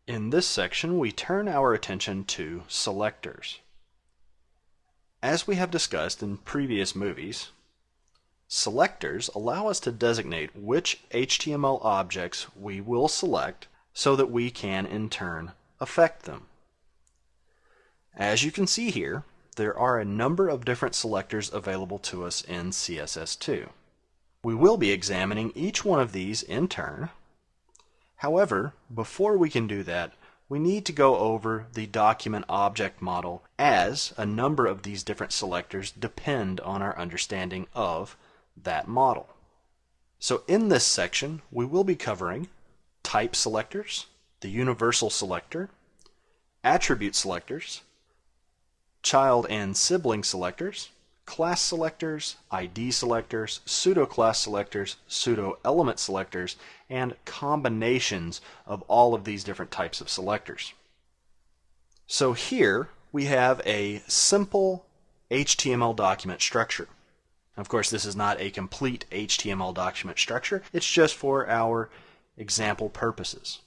In this section, we turn our attention to selectors. As we have discussed in previous movies, selectors allow us to designate which HTML objects we will select so that we can, in turn, affect them. As you can see here, there are a number of different selectors available to us in CSS2. We will be examining each one of these in turn. However, before we can do that, we need to go over the document object model, as a number of these different selectors depend on our understanding of that model. So in this section, we will be covering type selectors, the universal selector, attribute selectors, child and sibling selectors, class selectors, ID selectors, pseudo-class selectors, pseudo-element selectors, and combinations of all of these different types of selectors. So here we have a simple HTML document structure. Of course, this is not a complete HTML document structure. It's just for our example purposes.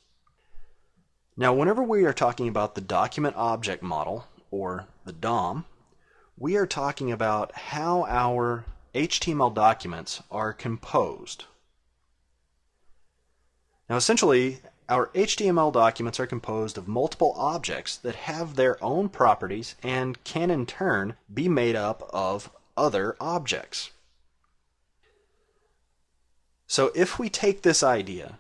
Now, whenever we are talking about the document object model, or the DOM, we are talking about how our HTML documents are composed. Now, essentially, our HTML documents are composed of multiple objects that have their own properties and can in turn be made up of other objects. So if we take this idea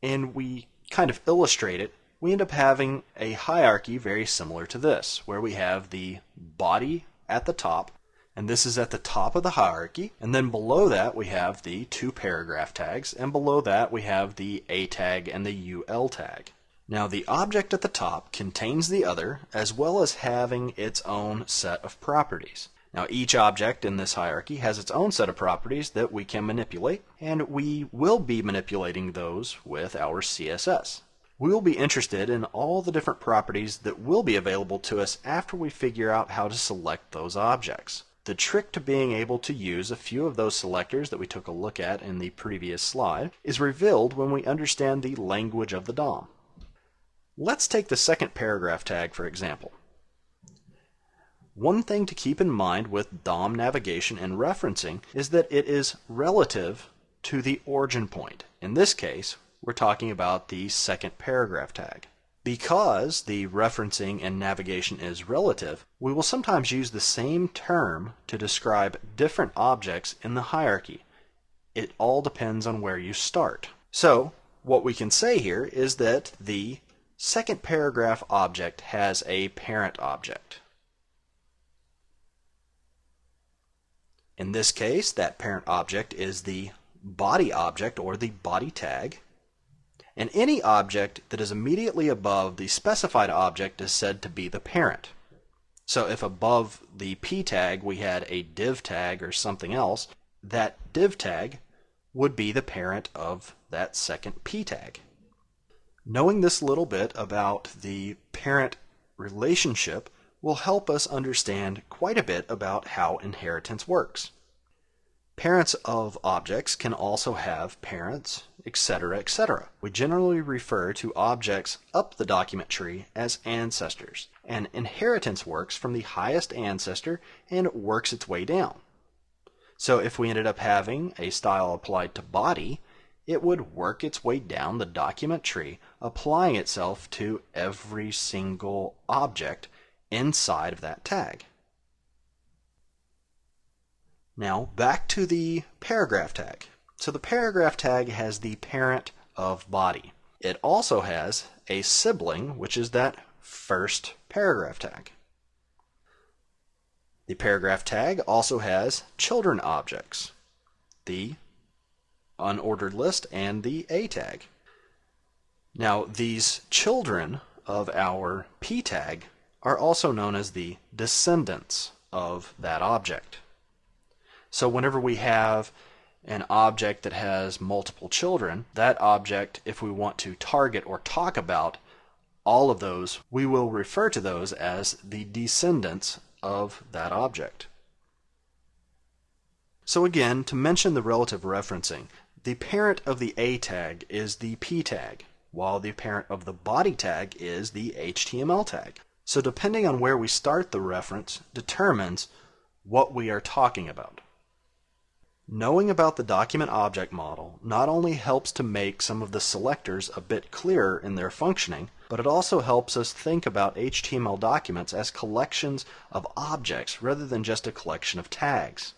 and we kind of illustrate it, we end up having a hierarchy very similar to this, where we have the body at the top, and this is at the top of the hierarchy, and then below that we have the two paragraph tags, and below that we have the A tag and the UL tag. Now, the object at the top contains the other, as well as having its own set of properties. Now, each object in this hierarchy has its own set of properties that we can manipulate, and we will be manipulating those with our CSS. We will be interested in all the different properties that will be available to us after we figure out how to select those objects. The trick to being able to use a few of those selectors that we took a look at in the previous slide is revealed when we understand the language of the DOM. Let's take the second paragraph tag, for example. One thing to keep in mind with DOM navigation and referencing is that it is relative to the origin point. In this case, we're talking about the second paragraph tag. Because the referencing and navigation is relative, we will sometimes use the same term to describe different objects in the hierarchy. It all depends on where you start. So, what we can say here is that the second paragraph object has a parent object. In this case, that parent object is the body object, or the body tag. And any object that is immediately above the specified object is said to be the parent. So if above the P tag we had a div tag or something else, that div tag would be the parent of that second P tag. Knowing this little bit about the parent relationship will help us understand quite a bit about how inheritance works. Parents of objects can also have parents, etc., etc. We generally refer to objects up the document tree as ancestors, and inheritance works from the highest ancestor and works its way down. So if we ended up having a style applied to body, it would work its way down the document tree, applying itself to every single object inside of that tag. Now, back to the paragraph tag. So the paragraph tag has the parent of body. It also has a sibling, which is that first paragraph tag. The paragraph tag also has children objects, the unordered list and the A tag. Now, these children of our P tag are also known as the descendants of that object. So whenever we have an object that has multiple children, that object, if we want to target or talk about all of those, we will refer to those as the descendants of that object. So again, to mention the relative referencing, the parent of the A tag is the P tag, while the parent of the body tag is the HTML tag. So depending on where we start the reference determines what we are talking about. Knowing about the document object model not only helps to make some of the selectors a bit clearer in their functioning, but it also helps us think about HTML documents as collections of objects rather than just a collection of tags.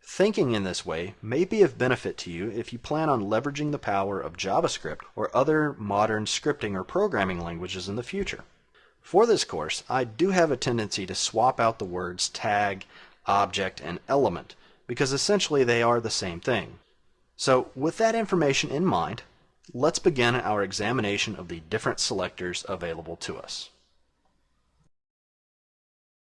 Thinking in this way may be of benefit to you if you plan on leveraging the power of JavaScript or other modern scripting or programming languages in the future. For this course, I do have a tendency to swap out the words tag, object, and element, because essentially they are the same thing. So with that information in mind, let's begin our examination of the different selectors available to us.